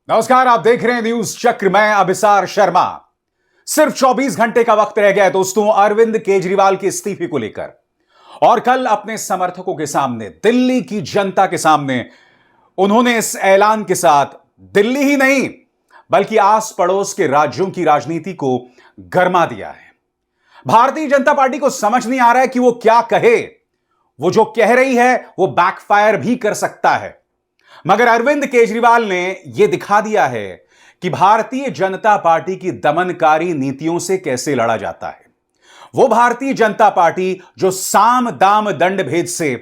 नमस्कार, आप देख रहे हैं न्यूज चक्र। मैं अभिसार शर्मा। सिर्फ 24 घंटे का वक्त रह गया है दोस्तों अरविंद केजरीवाल के इस्तीफे को लेकर। और कल अपने समर्थकों के सामने, दिल्ली की जनता के सामने, उन्होंने इस ऐलान के साथ दिल्ली ही नहीं बल्कि आस पड़ोस के राज्यों की राजनीति को गरमा दिया है। भारतीय जनता पार्टी को समझ नहीं आ रहा है कि वो क्या कहे। वो जो कह रही है वो बैकफायर भी कर सकता है। मगर अरविंद केजरीवाल ने यह दिखा दिया है कि भारतीय जनता पार्टी की दमनकारी नीतियों से कैसे लड़ा जाता है। वो भारतीय जनता पार्टी जो साम दाम दंड भेद से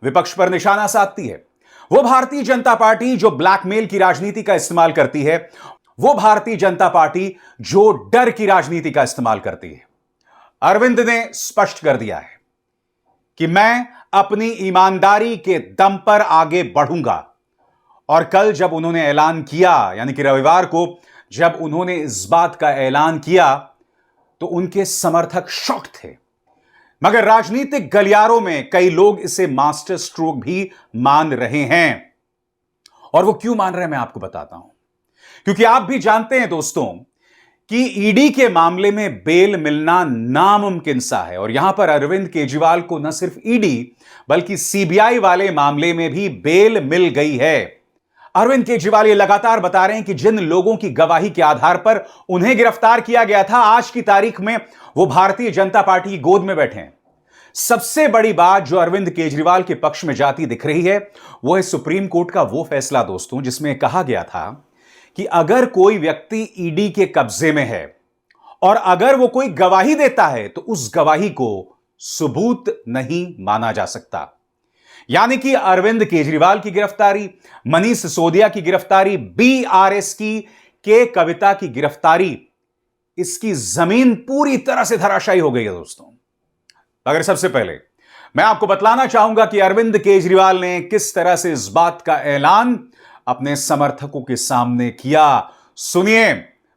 विपक्ष पर निशाना साधती है। वो भारतीय जनता पार्टी जो ब्लैकमेल की राजनीति का इस्तेमाल करती है। वो भारतीय जनता पार्टी जो डर की राजनीति का इस्तेमाल करती है। अरविंद ने स्पष्ट कर दिया है कि मैं अपनी ईमानदारी के दम पर आगे बढ़ूंगा। और कल जब उन्होंने ऐलान किया, यानी कि रविवार को जब उन्होंने इस बात का ऐलान किया, तो उनके समर्थक शॉक थे। मगर राजनीतिक गलियारों में कई लोग इसे मास्टर स्ट्रोक भी मान रहे हैं। और वो क्यों मान रहे हैं मैं आपको बताता हूं। क्योंकि आप भी जानते हैं दोस्तों कि ईडी के मामले में बेल मिलना नामुमकिन सा है। और यहां पर अरविंद केजरीवाल को न सिर्फ ईडी बल्कि सीबीआई वाले मामले में भी बेल मिल गई है। अरविंद केजरीवाल ये लगातार बता रहे हैं कि जिन लोगों की गवाही के आधार पर उन्हें गिरफ्तार किया गया था, आज की तारीख में वो भारतीय जनता पार्टी की गोद में बैठे हैं। सबसे बड़ी बात जो अरविंद केजरीवाल के पक्ष में जाती दिख रही है वो है सुप्रीम कोर्ट का वो फैसला दोस्तों, जिसमें कहा गया था कि अगर कोई व्यक्ति ईडी के कब्जे में है और अगर वो कोई गवाही देता है तो उस गवाही को सबूत नहीं माना जा सकता। यानी कि अरविंद केजरीवाल की गिरफ्तारी, मनीष सिसोदिया की गिरफ्तारी, बीआरएस की के कविता की गिरफ्तारी, इसकी जमीन पूरी तरह से धराशायी हो गई है दोस्तों। अगर सबसे पहले मैं आपको बतलाना चाहूंगा कि अरविंद केजरीवाल ने किस तरह से इस बात का ऐलान अपने समर्थकों के सामने किया। सुनिए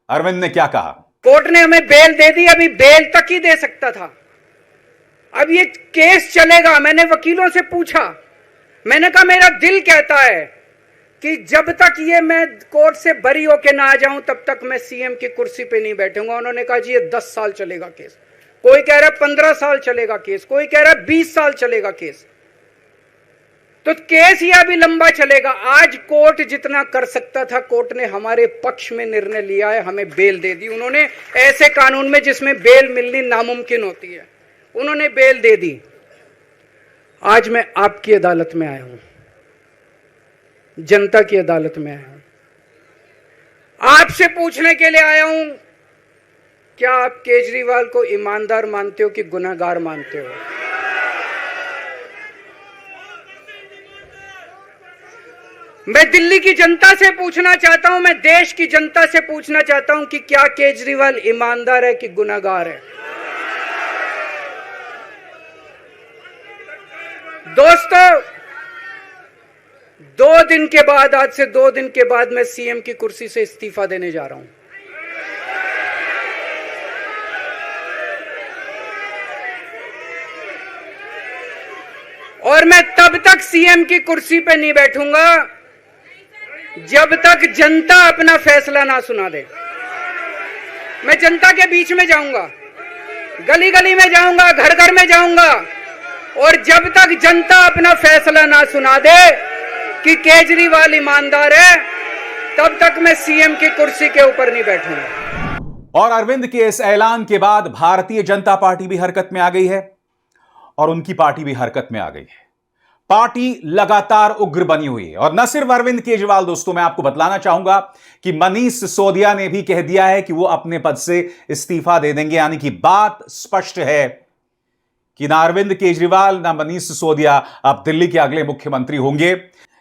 अरविंद ने क्या कहा। कोर्ट ने हमें बेल दे दी, अभी बेल तक ही दे सकता था। अब ये केस चलेगा। मैंने वकीलों से पूछा, मैंने कहा मेरा दिल कहता है कि जब तक ये मैं कोर्ट से बरी होके ना आ जाऊं तब तक मैं सीएम की कुर्सी पे नहीं बैठूंगा। उन्होंने कहा जी ये 10 साल चलेगा केस, कोई कह रहा है 15 साल चलेगा केस, कोई कह रहा है 20 साल चलेगा केस। तो केस ये अभी लंबा चलेगा। आज कोर्ट जितना कर सकता था कोर्ट ने हमारे पक्ष में निर्णय लिया है, हमें बेल दे दी। उन्होंने ऐसे कानून में जिसमें बेल मिलनी नामुमकिन होती है, उन्होंने बेल दे दी। आज मैं आपकी अदालत में आया हूं, जनता की अदालत में आया हूं, आपसे पूछने के लिए आया हूं, क्या आप केजरीवाल को ईमानदार मानते हो कि गुनहगार मानते हो? मैं दिल्ली की जनता से पूछना चाहता हूं, मैं देश की जनता से पूछना चाहता हूं कि क्या केजरीवाल ईमानदार है कि गुनहगार है? दोस्तों, 2 दिन के बाद, आज से 2 दिन के बाद मैं सीएम की कुर्सी से इस्तीफा देने जा रहा हूं। और मैं तब तक सीएम की कुर्सी पे नहीं बैठूंगा जब तक जनता अपना फैसला ना सुना दे। मैं जनता के बीच में जाऊंगा, गली गली में जाऊंगा, घर घर में जाऊंगा, और जब तक जनता अपना फैसला ना सुना दे कि केजरीवाल ईमानदार है, तब तक मैं सीएम की कुर्सी के ऊपर नहीं बैठूंगा। और अरविंद के इस ऐलान के बाद भारतीय जनता पार्टी भी हरकत में आ गई है और उनकी पार्टी भी हरकत में आ गई है। पार्टी लगातार उग्र बनी हुई है। और न सिर्फ अरविंद केजरीवाल दोस्तों, मैं आपको बतलाना चाहूंगा कि मनीष सिसोदिया ने भी कह दिया है कि वो अपने पद से इस्तीफा दे देंगे। यानी कि बात स्पष्ट है कि ना अरविंद केजरीवाल ना मनीष सिसोदिया अब दिल्ली के अगले मुख्यमंत्री होंगे।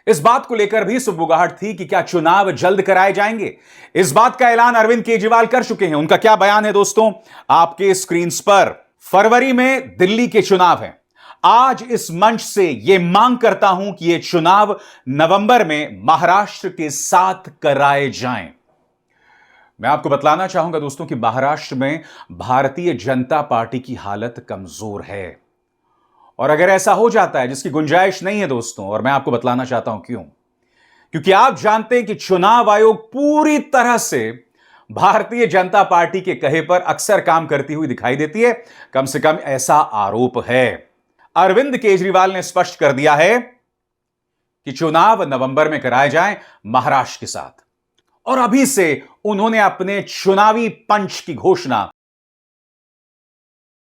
इस बात को लेकर भी सुगबुगाहट थी कि क्या चुनाव जल्द कराए जाएंगे। इस बात का ऐलान अरविंद केजरीवाल कर चुके हैं। उनका क्या बयान है दोस्तों, आपके स्क्रीन पर। फरवरी में दिल्ली के चुनाव हैं। आज इस मंच से यह मांग करता हूं कि यह चुनाव नवंबर में महाराष्ट्र के साथ कराए जाएं। मैं आपको बतलाना चाहूंगा दोस्तों कि महाराष्ट्र में भारतीय जनता पार्टी की हालत कमजोर है। और अगर ऐसा हो जाता है, जिसकी गुंजाइश नहीं है दोस्तों, और मैं आपको बतलाना चाहता हूं क्यों। क्योंकि आप जानते हैं कि चुनाव आयोग पूरी तरह से भारतीय जनता पार्टी के कहे पर अक्सर काम करती हुई दिखाई देती है। कम से कम ऐसा आरोप है। अरविंद केजरीवाल ने स्पष्ट कर दिया है कि चुनाव नवंबर में कराए जाएं महाराष्ट्र के साथ, और अभी से उन्होंने अपने चुनावी पंच की घोषणा।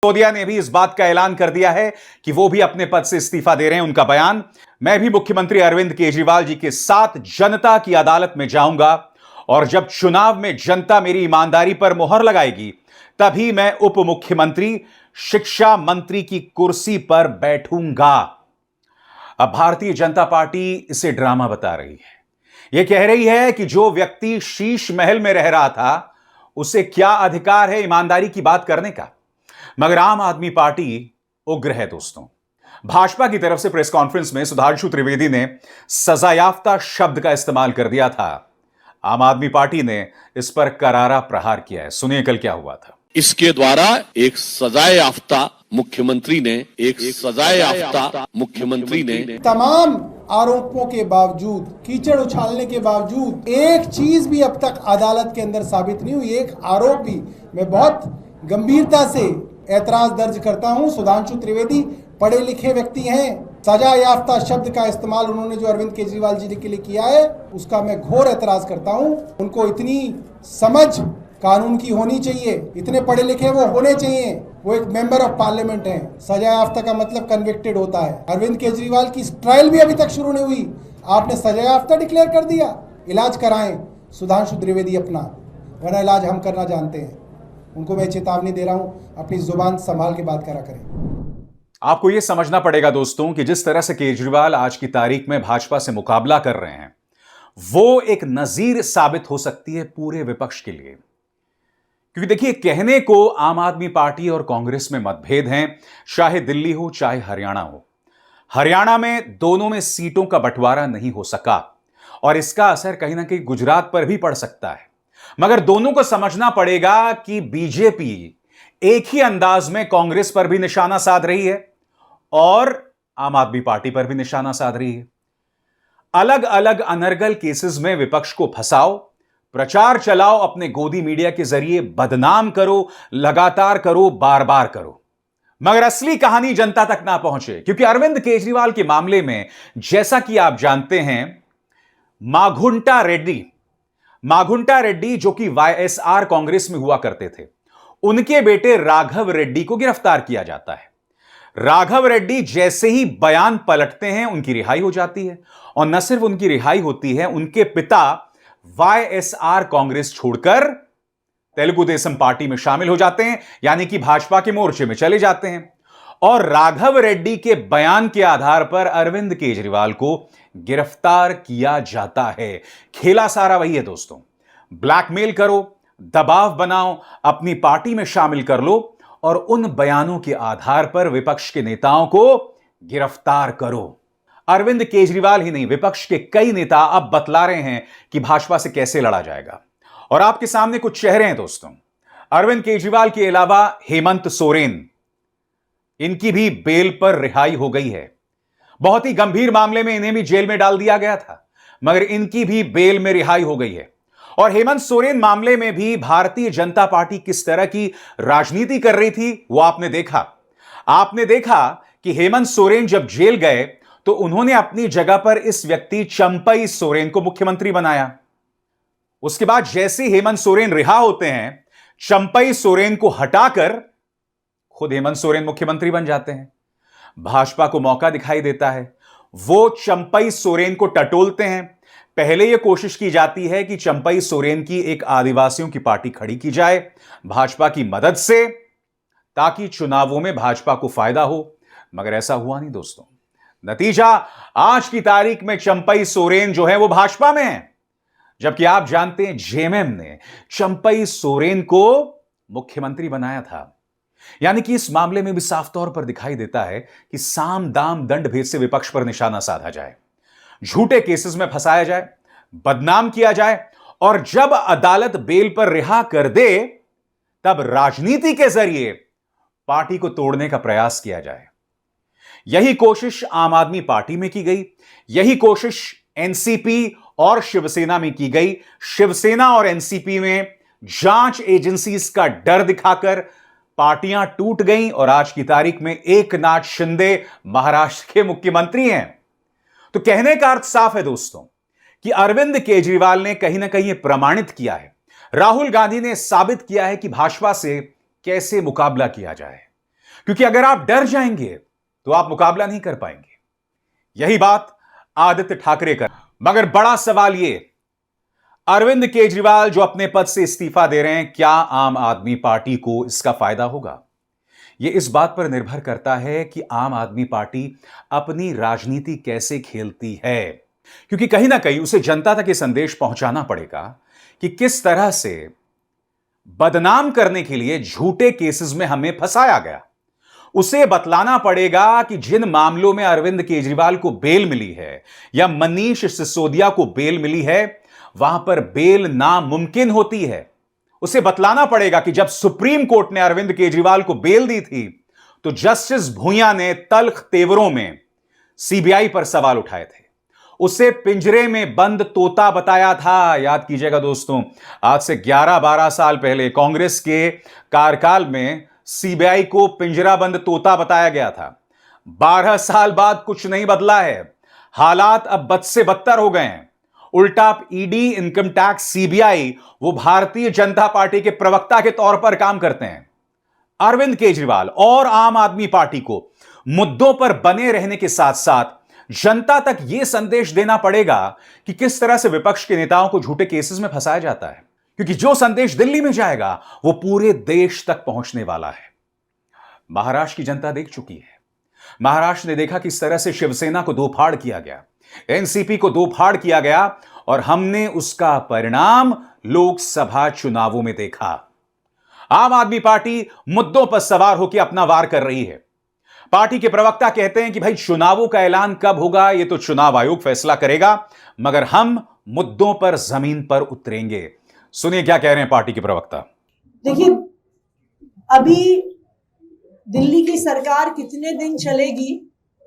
सिसोदिया ने भी इस बात का ऐलान कर दिया है कि वो भी अपने पद से इस्तीफा दे रहे हैं। उनका बयान, मैं भी मुख्यमंत्री अरविंद केजरीवाल जी के साथ जनता की अदालत में जाऊंगा और जब चुनाव में जनता मेरी ईमानदारी पर मोहर लगाएगी तभी मैं उप मुख्यमंत्री, शिक्षा मंत्री की कुर्सी पर बैठूंगा। अब भारतीय जनता पार्टी इसे ड्रामा बता रही है। यह कह रही है कि जो व्यक्ति शीश महल में रह रहा था उसे क्या अधिकार है ईमानदारी की बात करने का। मगर आम आदमी पार्टी उग्र है दोस्तों। भाजपा की तरफ से प्रेस कॉन्फ्रेंस में सुधांशु त्रिवेदी ने सजायाफ्ता शब्द का इस्तेमाल कर दिया था। आम आदमी पार्टी ने इस पर करारा प्रहार किया है। सुनिए कल क्या हुआ था। इसके द्वारा एक सजायाफ्ता मुख्यमंत्री ने तमाम आरोपों के बावजूद, कीचड़ उछालने के बावजूद एक चीज भी अब तक अदालत के अंदर साबित नहीं हुई, एक आरोप भी। मैं बहुत गंभीरता से ऐतराज दर्ज करता हूं। सुधांशु त्रिवेदी पढ़े लिखे व्यक्ति हैं। सजा याफ्ता शब्द का इस्तेमाल उन्होंने जो अरविंद केजरीवाल जी के लिए किया है उसका मैं घोर ऐतराज करता हूं। उनको इतनी समझ कानून की होनी चाहिए, इतने पढ़े लिखे वो होने चाहिए। वो एक मेंबर ऑफ पार्लियामेंट हैं। सजा याफ्ता का मतलब कन्विक्टेड होता है। अरविंद केजरीवाल की ट्रायल भी अभी तक शुरू नहीं हुई, आपने सजा याफ्ता डिक्लेयर कर दिया। इलाज कराएं सुधांशु त्रिवेदी अपना, वरना इलाज हम करना जानते हैं। उनको मैं चेतावनी दे रहा हूं, अपनी जुबान संभाल के बात करा करें। आपको यह समझना पड़ेगा दोस्तों कि जिस तरह से केजरीवाल आज की तारीख में भाजपा से मुकाबला कर रहे हैं वो एक नजीर साबित हो सकती है पूरे विपक्ष के लिए। क्योंकि देखिए, कहने को आम आदमी पार्टी और कांग्रेस में मतभेद हैं, चाहे दिल्ली हो चाहे हरियाणा हो। हरियाणा में दोनों में सीटों का बंटवारा नहीं हो सका और इसका असर कहीं ना कहीं गुजरात पर भी पड़ सकता है। मगर दोनों को समझना पड़ेगा कि बीजेपी एक ही अंदाज में कांग्रेस पर भी निशाना साध रही है और आम आदमी पार्टी पर भी निशाना साध रही है। अलग अलग अनर्गल केसेस में विपक्ष को फंसाओ, प्रचार चलाओ, अपने गोदी मीडिया के जरिए बदनाम करो, लगातार करो, बार बार करो, मगर असली कहानी जनता तक ना पहुंचे। क्योंकि अरविंद केजरीवाल के मामले में जैसा कि आप जानते हैं, माघुंटा रेड्डी जो कि वाईएसआर कांग्रेस में हुआ करते थे, उनके बेटे राघव रेड्डी को गिरफ्तार किया जाता है। राघव रेड्डी जैसे ही बयान पलटते हैं उनकी रिहाई हो जाती है, और न सिर्फ उनकी रिहाई होती है, उनके पिता वाईएसआर कांग्रेस छोड़कर तेलुगु देशम पार्टी में शामिल हो जाते हैं, यानी कि भाजपा के मोर्चे में चले जाते हैं। और राघव रेड्डी के बयान के आधार पर अरविंद केजरीवाल को गिरफ्तार किया जाता है। खेला सारा वही है दोस्तों, ब्लैकमेल करो, दबाव बनाओ, अपनी पार्टी में शामिल कर लो और उन बयानों के आधार पर विपक्ष के नेताओं को गिरफ्तार करो। अरविंद केजरीवाल ही नहीं, विपक्ष के कई नेता अब बतला रहे हैं कि भाजपा से कैसे लड़ा जाएगा। और आपके सामने कुछ चेहरे हैं दोस्तों। अरविंद केजरीवाल के अलावा हेमंत सोरेन, इनकी भी बेल पर रिहाई हो गई है। बहुत ही गंभीर मामले में इन्हें भी जेल में डाल दिया गया था, मगर इनकी भी बेल में रिहाई हो गई है। और हेमंत सोरेन मामले में भी भारतीय जनता पार्टी किस तरह की राजनीति कर रही थी वो आपने देखा। आपने देखा कि हेमंत सोरेन जब जेल गए तो उन्होंने अपनी जगह पर इस व्यक्ति चंपई सोरेन को मुख्यमंत्री बनाया। उसके बाद जैसे हेमंत सोरेन रिहा होते हैं, चंपई सोरेन को हटाकर खुद हेमंत सोरेन मुख्यमंत्री बन जाते हैं। भाजपा को मौका दिखाई देता है, वो चंपई सोरेन को टटोलते हैं। पहले यह कोशिश की जाती है कि चंपई सोरेन की एक आदिवासियों की पार्टी खड़ी की जाए भाजपा की मदद से, ताकि चुनावों में भाजपा को फायदा हो, मगर ऐसा हुआ नहीं दोस्तों। नतीजा, आज की तारीख में चंपई सोरेन जो है वो भाजपा में है, जबकि आप जानते हैं जेएमएम ने चंपई सोरेन को मुख्यमंत्री बनाया था। यानी कि इस मामले में भी साफ तौर पर दिखाई देता है कि साम दाम दंड भेद से विपक्ष पर निशाना साधा जाए, झूठे केसेस में फंसाया जाए, बदनाम किया जाए, और जब अदालत बेल पर रिहा कर दे तब राजनीति के जरिए पार्टी को तोड़ने का प्रयास किया जाए। यही कोशिश आम आदमी पार्टी में की गई, यही कोशिश एनसीपी और शिवसेना में की गई। शिवसेना और एनसीपी में जांच एजेंसीज का डर दिखाकर पार्टियां टूट गईं और आज की तारीख में एकनाथ शिंदे महाराष्ट्र के मुख्यमंत्री हैं। तो कहने का अर्थ साफ है दोस्तों कि अरविंद केजरीवाल ने कहीं ना कहीं प्रमाणित किया है, राहुल गांधी ने साबित किया है कि भाजपा से कैसे मुकाबला किया जाए। क्योंकि अगर आप डर जाएंगे तो आप मुकाबला नहीं कर पाएंगे। यही बात आदित्य ठाकरे कर। मगर बड़ा सवाल यह, अरविंद केजरीवाल जो अपने पद से इस्तीफा दे रहे हैं, क्या आम आदमी पार्टी को इसका फायदा होगा? यह इस बात पर निर्भर करता है कि आम आदमी पार्टी अपनी राजनीति कैसे खेलती है। क्योंकि कहीं ना कहीं उसे जनता तक यह संदेश पहुंचाना पड़ेगा कि किस तरह से बदनाम करने के लिए झूठे केसेस में हमें फंसाया गया। उसे बतलाना पड़ेगा कि जिन मामलों में अरविंद केजरीवाल को बेल मिली है या मनीष सिसोदिया को बेल मिली है, वहां पर बेल नामुमकिन होती है। उसे बतलाना पड़ेगा कि जब सुप्रीम कोर्ट ने अरविंद केजरीवाल को बेल दी थी तो जस्टिस भूया ने तल्ख तेवरों में सीबीआई पर सवाल उठाए थे। उसे पिंजरे में बंद तोता बताया था। याद कीजिएगा दोस्तों, आज से 11-12 साल पहले कांग्रेस के कार्यकाल में सीबीआई को पिंजराबंद तोता बताया गया था। 12 साल बाद कुछ नहीं बदला है। हालात अब बद से बदतर हो गए हैं। उल्टा ईडी, इनकम टैक्स, सीबीआई वो भारतीय जनता पार्टी के प्रवक्ता के तौर पर काम करते हैं। अरविंद केजरीवाल और आम आदमी पार्टी को मुद्दों पर बने रहने के साथ साथ जनता तक यह संदेश देना पड़ेगा कि किस तरह से विपक्ष के नेताओं को झूठे केसेस में फंसाया जाता है। क्योंकि जो संदेश दिल्ली में जाएगा वो पूरे देश तक पहुंचने वाला है। महाराष्ट्र की जनता देख चुकी है। महाराष्ट्र ने देखा किस तरह से शिवसेना को दो फाड़ किया गया, एनसीपी को दो फाड़ किया गया, और हमने उसका परिणाम लोकसभा चुनावों में देखा। आम आदमी पार्टी मुद्दों पर सवार होकर अपना वार कर रही है। पार्टी के प्रवक्ता कहते हैं कि भाई चुनावों का ऐलान कब होगा यह तो चुनाव आयोग फैसला करेगा, मगर हम मुद्दों पर जमीन पर उतरेंगे। सुनिए क्या कह रहे हैं पार्टी के प्रवक्ता। देखिए, अभी दिल्ली की सरकार कितने दिन चलेगी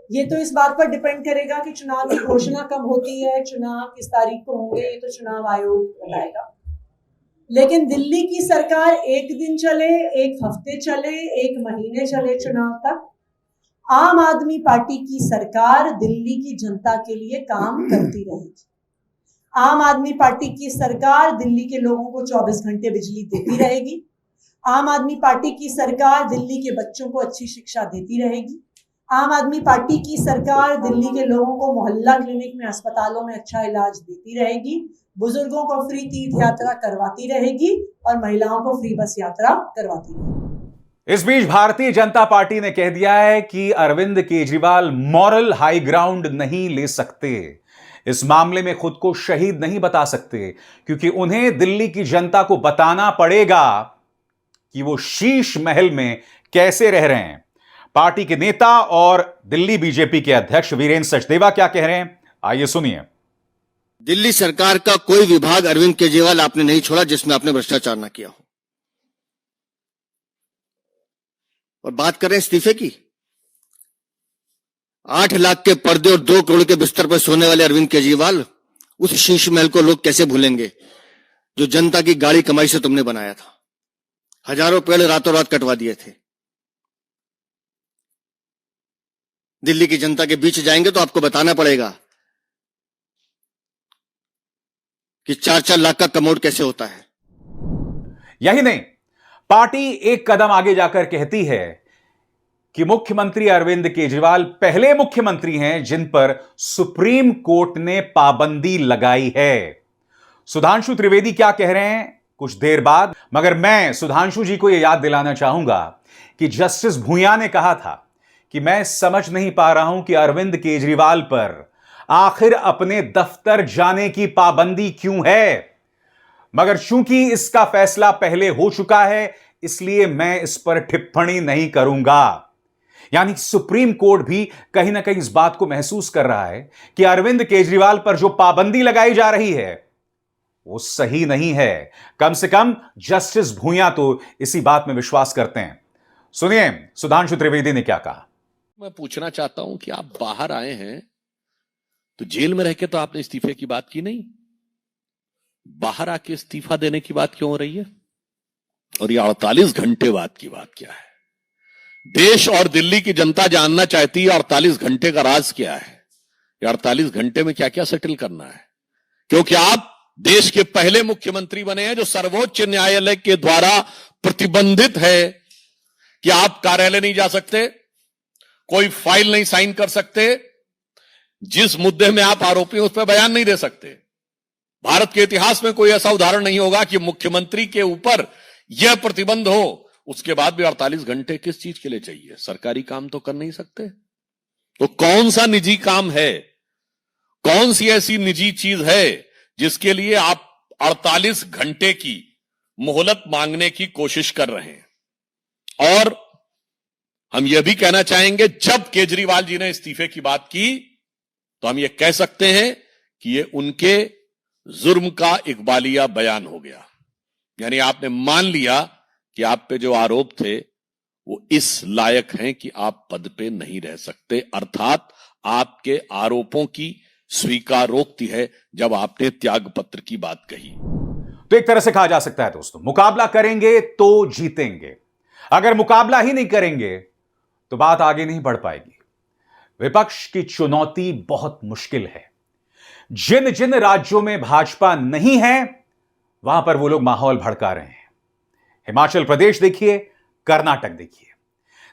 ये तो इस बात पर डिपेंड करेगा कि चुनाव की घोषणा कब होती है, चुनाव किस तारीख को होंगे, ये तो चुनाव आयोग बताएगा। लेकिन दिल्ली की सरकार एक दिन चले, एक हफ्ते चले, एक महीने चले, चुनाव तक आम आदमी पार्टी की सरकार दिल्ली की जनता के लिए काम करती रहेगी। आम आदमी पार्टी की सरकार दिल्ली के लोगों को 24 घंटे बिजली देती रहेगी। आम आदमी पार्टी की सरकार दिल्ली के बच्चों को अच्छी शिक्षा देती रहेगी। आम आदमी पार्टी की सरकार दिल्ली के लोगों को मोहल्ला क्लिनिक में, अस्पतालों में अच्छा इलाज देती रहेगी। बुजुर्गों को फ्री तीर्थ यात्रा करवाती रहेगी और महिलाओं को फ्री बस यात्रा करवाती रहेगी। इस बीच भारतीय जनता पार्टी ने कह दिया है कि Arvind Kejriwal moral high ground नहीं ले सकते, इस मामले में खुद को शहीद नहीं बता सकते, क्योंकि उन्हें दिल्ली की जनता को बताना पड़ेगा कि वो शीश महल में कैसे रह रहे हैं। पार्टी के नेता और दिल्ली बीजेपी के अध्यक्ष वीरेंद्र सचदेवा क्या कह रहे हैं, आइए सुनिए। दिल्ली सरकार का कोई विभाग अरविंद केजरीवाल आपने नहीं छोड़ा जिसमें आपने भ्रष्टाचार ना किया हो। और बात करें इस्तीफे की, 8 लाख के पर्दे और 2 करोड़ के बिस्तर पर सोने वाले अरविंद केजरीवाल, उस शीश महल को लोग कैसे भूलेंगे जो जनता की गाड़ी कमाई से तुमने बनाया था। हजारों पेड़ रातों रात कटवा दिए थे। दिल्ली की जनता के बीच जाएंगे तो आपको बताना पड़ेगा कि 4-4 लाख का कमोड कैसे होता है। यही नहीं, पार्टी एक कदम आगे जाकर कहती है कि मुख्यमंत्री अरविंद केजरीवाल पहले मुख्यमंत्री हैं जिन पर सुप्रीम कोर्ट ने पाबंदी लगाई है। सुधांशु त्रिवेदी क्या कह रहे हैं कुछ देर बाद, मगर मैं सुधांशु जी को यह याद दिलाना चाहूंगा कि जस्टिस भूया ने कहा था कि मैं समझ नहीं पा रहा हूं कि अरविंद केजरीवाल पर आखिर अपने दफ्तर जाने की पाबंदी क्यों है, मगर चूंकि इसका फैसला पहले हो चुका है इसलिए मैं इस पर टिप्पणी नहीं करूंगा। यानी सुप्रीम कोर्ट भी कहीं ना कहीं इस बात को महसूस कर रहा है कि अरविंद केजरीवाल पर जो पाबंदी लगाई जा रही है वो सही नहीं है। कम से कम जस्टिस भूया तो इसी बात में विश्वास करते हैं। सुनिए सुधांशु त्रिवेदी ने क्या कहा। मैं पूछना चाहता हूं कि आप बाहर आए हैं तो जेल में रह के तो आपने इस्तीफे की बात की नहीं, बाहर आके इस्तीफा देने की बात क्यों हो रही है? और ये 48 घंटे बाद की बात क्या है? देश और दिल्ली की जनता जानना चाहती है 48 घंटे का राज क्या है? ये 48 घंटे में क्या क्या सेटल करना है? क्योंकि आप देश के पहले मुख्यमंत्री बने हैं जो सर्वोच्च न्यायालय के द्वारा प्रतिबंधित है कि आप कार्यालय नहीं जा सकते, कोई फाइल नहीं साइन कर सकते, जिस मुद्दे में आप आरोपी हैं उस पर बयान नहीं दे सकते। भारत के इतिहास में कोई ऐसा उदाहरण नहीं होगा कि मुख्यमंत्री के ऊपर यह प्रतिबंध हो, उसके बाद भी 48 घंटे किस चीज के लिए चाहिए? सरकारी काम तो कर नहीं सकते? तो कौन सा निजी काम है, कौन सी ऐसी निजी चीज है जिसके लिए आप 48 घंटे की मोहलत मांगने की कोशिश कर रहे हैं? और हम यह भी कहना चाहेंगे, जब केजरीवाल जी ने इस्तीफे की बात की तो हम यह कह सकते हैं कि यह उनके जुर्म का इकबालिया बयान हो गया। यानी आपने मान लिया कि आप पे जो आरोप थे वो इस लायक हैं कि आप पद पे नहीं रह सकते, अर्थात आपके आरोपों की स्वीकारोक्ति है जब आपने त्याग पत्र की बात कही। तो एक तरह से कहा जा सकता है दोस्तों, मुकाबला करेंगे तो जीतेंगे, अगर मुकाबला ही नहीं करेंगे तो बात आगे नहीं बढ़ पाएगी। विपक्ष की चुनौती बहुत मुश्किल है। जिन जिन राज्यों में भाजपा नहीं है वहां पर वो लोग माहौल भड़का रहे हैं। हिमाचल प्रदेश देखिए, कर्नाटक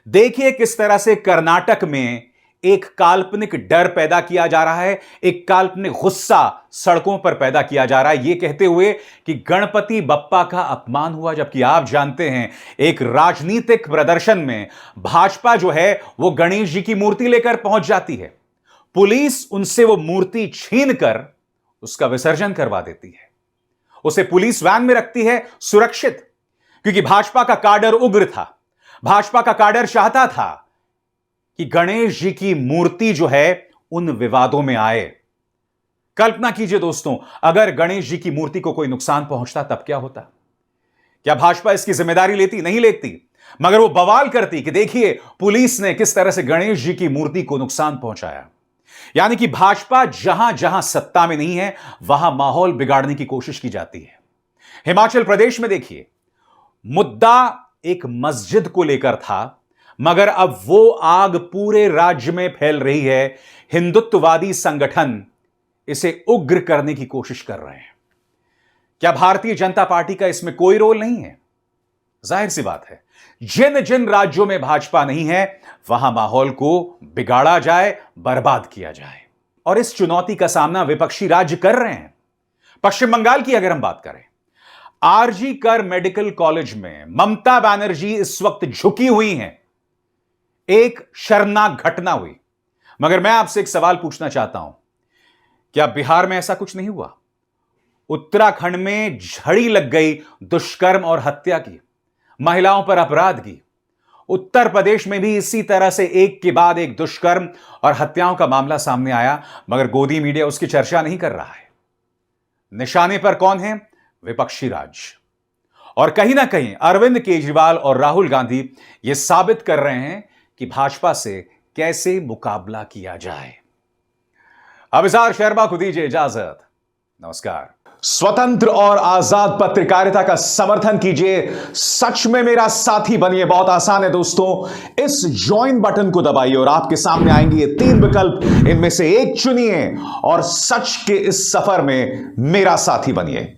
देखिए किस तरह से कर्नाटक में एक काल्पनिक डर पैदा किया जा रहा है, एक काल्पनिक गुस्सा सड़कों पर पैदा किया जा रहा है, यह कहते हुए कि गणपति बप्पा का अपमान हुआ। जबकि आप जानते हैं एक राजनीतिक प्रदर्शन में भाजपा जो है वो गणेश जी की मूर्ति लेकर पहुंच जाती है, पुलिस उनसे वो मूर्ति छीनकर उसका विसर्जन करवा देती है, उसे पुलिस वैन में रखती है सुरक्षित, क्योंकि भाजपा का काडर उग्र था। भाजपा का काडर चाहता था कि गणेश जी की मूर्ति जो है उन विवादों में आए। कल्पना कीजिए दोस्तों, अगर गणेश जी की मूर्ति को कोई नुकसान पहुंचता तब क्या होता? क्या भाजपा इसकी जिम्मेदारी लेती? नहीं लेती, मगर वो बवाल करती कि देखिए पुलिस ने किस तरह से गणेश जी की मूर्ति को नुकसान पहुंचाया। यानी कि भाजपा जहां जहां सत्ता में नहीं है वहां माहौल बिगाड़ने की कोशिश की जाती है। हिमाचल प्रदेश में देखिए, मुद्दा एक मस्जिद को लेकर था, मगर अब वो आग पूरे राज्य में फैल रही है। हिंदुत्ववादी संगठन इसे उग्र करने की कोशिश कर रहे हैं। क्या भारतीय जनता पार्टी का इसमें कोई रोल नहीं है? जाहिर सी बात है, जिन जिन राज्यों में भाजपा नहीं है वहां माहौल को बिगाड़ा जाए, बर्बाद किया जाए, और इस चुनौती का सामना विपक्षी राज्य कर रहे हैं। पश्चिम बंगाल की अगर हम बात करें, आरजी कर मेडिकल कॉलेज में ममता बनर्जी इस वक्त झुकी हुई हैं। एक शर्मनाक घटना हुई, मगर मैं आपसे एक सवाल पूछना चाहता हूं, क्या बिहार में ऐसा कुछ नहीं हुआ? उत्तराखंड में झड़ी लग गई दुष्कर्म और हत्या की, महिलाओं पर अपराध की। उत्तर प्रदेश में भी इसी तरह से एक के बाद एक दुष्कर्म और हत्याओं का मामला सामने आया, मगर गोदी मीडिया उसकी चर्चा नहीं कर रहा है। निशाने पर कौन है? विपक्षी राज्य। और कहीं ना कहीं अरविंद केजरीवाल और राहुल गांधी यह साबित कर रहे हैं कि भाजपा से कैसे मुकाबला किया जाए। अभिसार शर्मा को दीजिए इजाजत। नमस्कार। स्वतंत्र और आजाद पत्रकारिता का समर्थन कीजिए, सच में मेरा साथी बनिए। बहुत आसान है दोस्तों, इस ज्वाइन बटन को दबाइए और आपके सामने आएंगे ये 3 विकल्प, इनमें से एक चुनिए और सच के इस सफर में मेरा साथी बनिए।